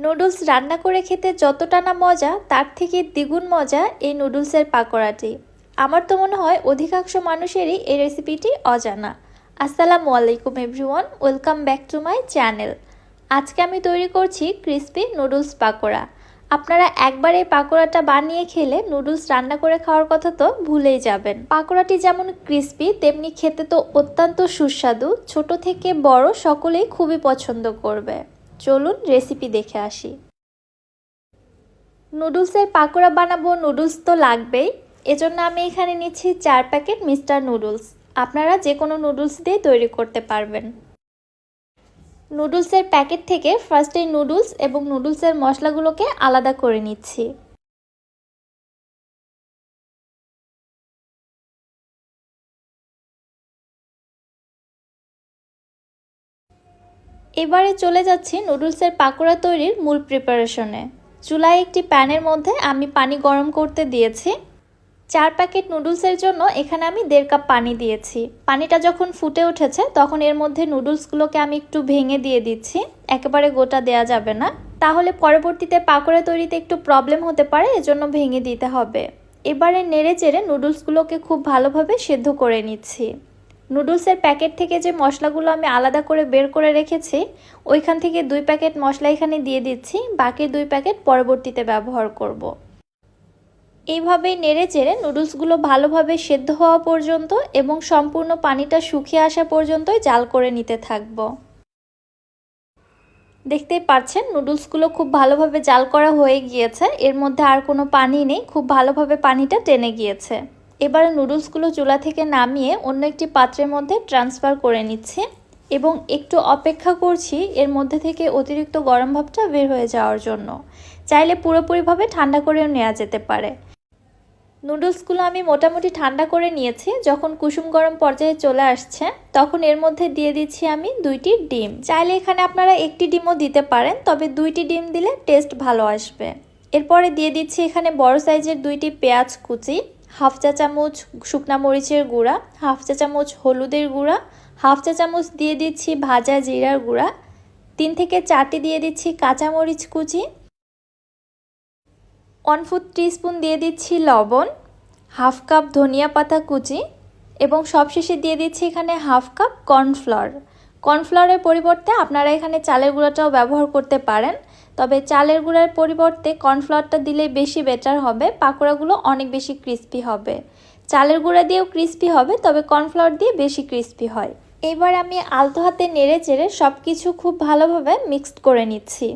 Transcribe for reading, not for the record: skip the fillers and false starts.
Noodles রান্না করে খেতে যতটা না মজা তার থেকে দ্বিগুণ মজা এই নুডলসের পাকোড়াটি। আমার তো মনে হয় অধিকাংশ মানুষেরই এই রেসিপিটি অজানা। আসসালামু আলাইকুম everyone, welcome back to my channel. আজকে আমি তৈরি করছি ক্রিস্পি নুডলস পাকোড়া। আপনারা একবার এই পাকোড়াটা বানিয়ে খেলে নুডলস রান্না করে খাওয়ার কথা তো ভুলেই যাবেন। পাকোড়াটি যেমন ক্রিস্পি তেমনি খেতে তো অত্যন্ত সুস্বাদু। ছোট থেকে বড় সকলেই খুবই পছন্দ করবে। চলুন রেসিপি দেখে আসি। নুডলসের পাকোড়া বানাবো, নুডলস তো লাগবেই। এজন্য আমি এখানে নিচ্ছি 4 প্যাকেট মিস্টার নুডলস। আপনারা যে কোনো নুডলস দিয়ে তৈরি করতে পারবেন। নুডলসের প্যাকেট থেকে ফার্স্টে নুডলস এবং নুডলসের মশলাগুলোকে আলাদা করে নিচ্ছি। এবারে চলে যাচ্ছি নুডলসের পাকোড়া তৈরির মূল প্রিপারেশনে। চুলায় একটি প্যানের মধ্যে আমি পানি গরম করতে দিয়েছি। 4 প্যাকেট নুডলসের জন্য এখানে আমি 1.5 কাপ পানি দিয়েছি। পানিটা যখন ফুটে উঠেছে তখন এর মধ্যে নুডলসগুলোকে আমি একটু ভেঙে দিয়ে দিচ্ছি। একেবারে গোটা দেয়া যাবে না, তাহলে পরবর্তীতে পাকোড়া তৈরিতে একটু প্রবলেম হতে পারে, এজন্য ভেঙে দিতে হবে। এবারে নেড়ে চেড়ে নুডলসগুলোকে খুব ভালোভাবে সেদ্ধ করে নিচ্ছি। নুডলসের প্যাকেট থেকে যে মশলাগুলো আমি আলাদা করে বের করে রেখেছি ওইখান থেকে 2 প্যাকেট মশলা এখানে দিয়ে দিচ্ছি, বাকি 2 প্যাকেট পরবর্তীতে ব্যবহার করব। এইভাবেই নেড়ে চেড়ে নুডলসগুলো ভালোভাবে সেদ্ধ হওয়া পর্যন্ত এবং সম্পূর্ণ পানিটা শুকিয়ে আসা পর্যন্তই জাল করে নিতে থাকবো। দেখতেই পাচ্ছেন নুডলসগুলো খুব ভালোভাবে জাল করা হয়ে গিয়েছে, এর মধ্যে আর কোনো পানি নেই, খুব ভালোভাবে পানিটা টেনে গিয়েছে। এবারে নুডলসগুলো চুলা থেকে নামিয়ে অন্য একটি পাত্রের মধ্যে ট্রান্সফার করে নিচ্ছি এবং একটু অপেক্ষা করছি এর মধ্যে থেকে অতিরিক্ত গরম ভাবটা বের হয়ে যাওয়ার জন্য। চাইলে পুরোপুরিভাবে ঠান্ডা করেও নেওয়া যেতে পারে। নুডলসগুলো আমি মোটামুটি ঠান্ডা করে নিয়েছি। যখন কুসুম গরম পর্যায়ে চলে আসছে তখন এর মধ্যে দিয়ে দিচ্ছি আমি 2টি ডিম। চাইলে এখানে আপনারা একটি ডিমও দিতে পারেন, তবে 2টি ডিম দিলে টেস্ট ভালো আসবে। এরপরে দিয়ে দিচ্ছি এখানে বড় সাইজের 2টি পেঁয়াজ কুচি, হাফ চা চামচ শুকনা মরিচের গুঁড়া, হাফ চা চামচ হলুদের গুঁড়া, হাফ চা চামচ দিয়ে দিচ্ছি ভাজা জিরার গুঁড়া, 3 থেকে 4টি দিয়ে দিচ্ছি কাঁচামরিচ কুচি, 1/4 টিস্পুন দিয়ে দিচ্ছি লবণ, হাফ কাপ ধনিয়া পাতা কুচি এবং সবশেষে দিয়ে দিচ্ছি এখানে হাফ কাপ কর্নফ্লাওয়ার। কর্নফ্লাওয়ারের পরিবর্তে আপনারা এখানে চালের গুঁড়াটাও ব্যবহার করতে পারেন, তবে চালের গুঁড়ার পরিবর্তে কর্নফ্লাওয়ারটা দিলে বেশি বেটার হবে, পাকোড়াগুলো অনেক বেশি ক্রিস্পি হবে। চালের গুঁড়া দিয়েও ক্রিস্পি হবে, তবে কর্নফ্লাওয়ার দিয়ে বেশি ক্রিস্পি হয়। এবার আমি আলতো হাতে নেড়ে চেড়ে সব কিছু খুব ভালোভাবে মিক্সড করে নিচ্ছি।